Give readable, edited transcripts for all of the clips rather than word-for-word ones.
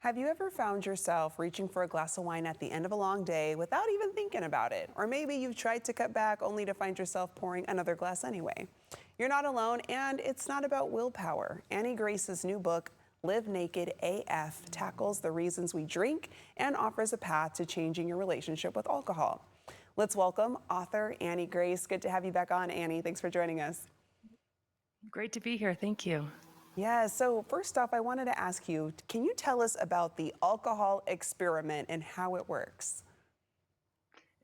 Have you ever found yourself reaching for a glass of wine at the end of a long day without even thinking about it? Or maybe you've tried to cut back only to find yourself pouring another glass anyway. You're not alone, and it's not about willpower. Annie Grace's new book, Live Naked AF, tackles the reasons we drink and offers a path to changing your relationship with alcohol. Let's welcome author Annie Grace. Good to have you back on, Annie. Thanks for joining us. Great to be here. Thank you. Yeah, so first off, I wanted to ask you, can you tell us about the alcohol experiment and how it works?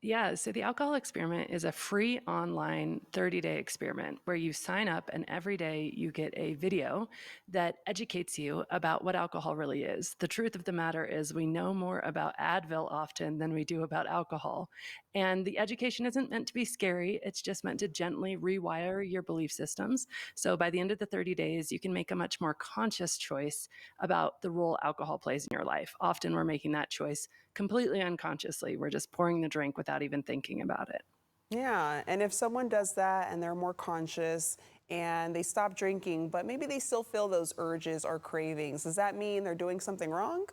Yeah, so the alcohol experiment is a free online 30-day experiment where you sign up and every day you get a video that educates you about what alcohol really is. The truth of the matter is we know more about Advil often than we do about alcohol. And the education isn't meant to be scary. It's just meant to gently rewire your belief systems. So by the end of the 30 days, you can make a much more conscious choice about the role alcohol plays in your life. Often we're making that choice completely unconsciously. We're just pouring the drink without even thinking about it. Yeah, and if someone does that and they're more conscious and they stop drinking, but maybe they still feel those urges or cravings, does that mean they're doing something wrong?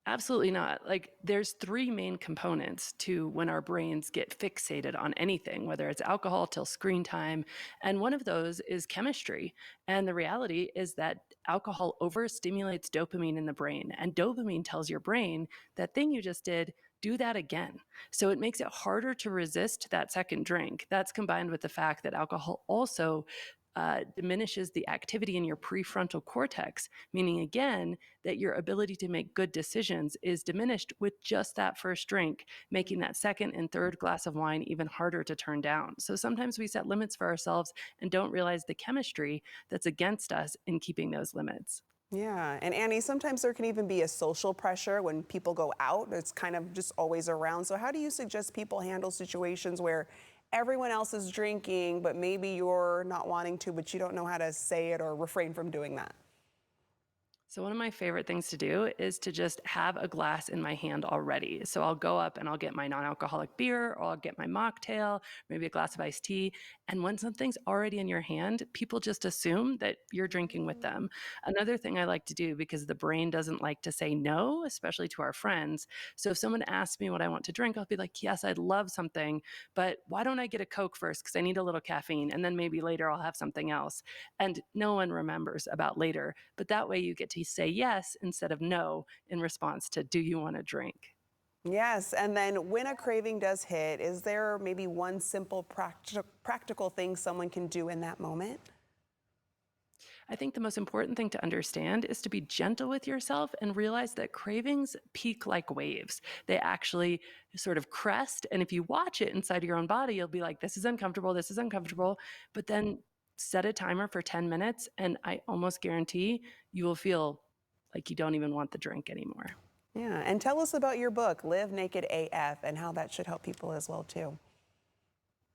Absolutely not. Like, there's three main components to when our brains get fixated on anything, whether it's alcohol till screen time. And one of those is chemistry. And the reality is that alcohol overstimulates dopamine in the brain. And dopamine tells your brain that thing you just did, do that again. So it makes it harder to resist that second drink. That's combined with the fact that alcohol also diminishes the activity in your prefrontal cortex, meaning again that your ability to make good decisions is diminished with just that first drink, making that second and third glass of wine even harder to turn down. So sometimes we set limits for ourselves and don't realize the chemistry that's against us in keeping those limits. Yeah, and Annie, sometimes there can even be a social pressure when people go out. It's kind of just always around. So how do you suggest people handle situations where everyone else is drinking, but maybe you're not wanting to, but you don't know how to say it or refrain from doing that? So one of my favorite things to do is to just have a glass in my hand already. So I'll go up and I'll get my non-alcoholic beer, or I'll get my mocktail, maybe a glass of iced tea. And when something's already in your hand, people just assume that you're drinking with them. Another thing I like to do, because the brain doesn't like to say no, especially to our friends. So if someone asks me what I want to drink, I'll be like, yes, I'd love something, but why don't I get a Coke first? Because I need a little caffeine. And then maybe later I'll have something else. And no one remembers about later. But that way you get to say yes instead of no in response to, do you want to drink? Yes, and then when a craving does hit, is there maybe one simple practical thing someone can do in that moment? I think the most important thing to understand is to be gentle with yourself and realize that cravings peak like waves. They actually sort of crest. And if you watch it inside your own body, you'll be like, this is uncomfortable, this is uncomfortable. But then set a timer for 10 minutes, and I almost guarantee you will feel like you don't even want the drink anymore. Yeah, and tell us about your book, Live Naked AF, and how that should help people as well, too.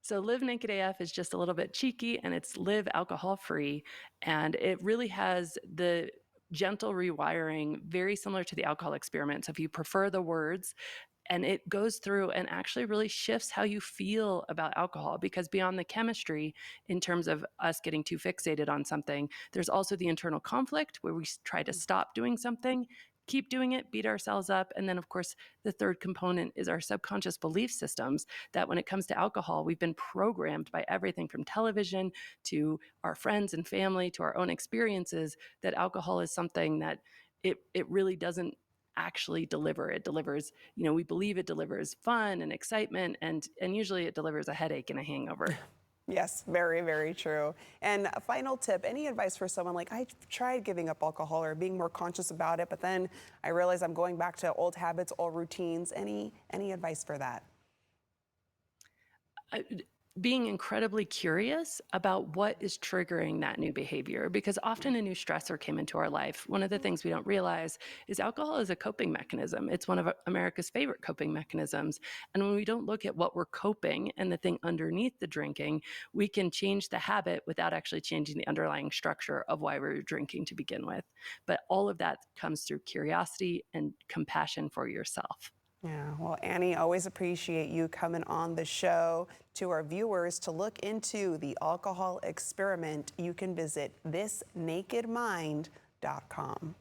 So Live Naked AF is just a little bit cheeky, and it's live alcohol free. And it really has the gentle rewiring, very similar to the alcohol experiment. So if you prefer the words, and it goes through and actually really shifts how you feel about alcohol, because beyond the chemistry, in terms of us getting too fixated on something, there's also the internal conflict where we try to stop doing something, keep doing it, beat ourselves up. And then, of course, the third component is our subconscious belief systems, that when it comes to alcohol, we've been programmed by everything from television to our friends and family to our own experiences, that alcohol is something that it really doesn't actually deliver. It delivers, we believe it delivers fun and excitement, and usually it delivers a headache and a hangover. Yes, very, very true. And a final tip, any advice for someone like, I tried giving up alcohol or being more conscious about it, but then I realize I'm going back to old habits, old routines. Any advice for that? Being incredibly curious about what is triggering that new behavior, because often a new stressor came into our life. One of the things we don't realize is alcohol is a coping mechanism. It's one of America's favorite coping mechanisms. And when we don't look at what we're coping and the thing underneath the drinking, we can change the habit without actually changing the underlying structure of why we're drinking to begin with. But all of that comes through curiosity and compassion for yourself. Yeah, well, Annie, always appreciate you coming on the show. To our viewers, to look into the alcohol experiment, you can visit thisnakedmind.com.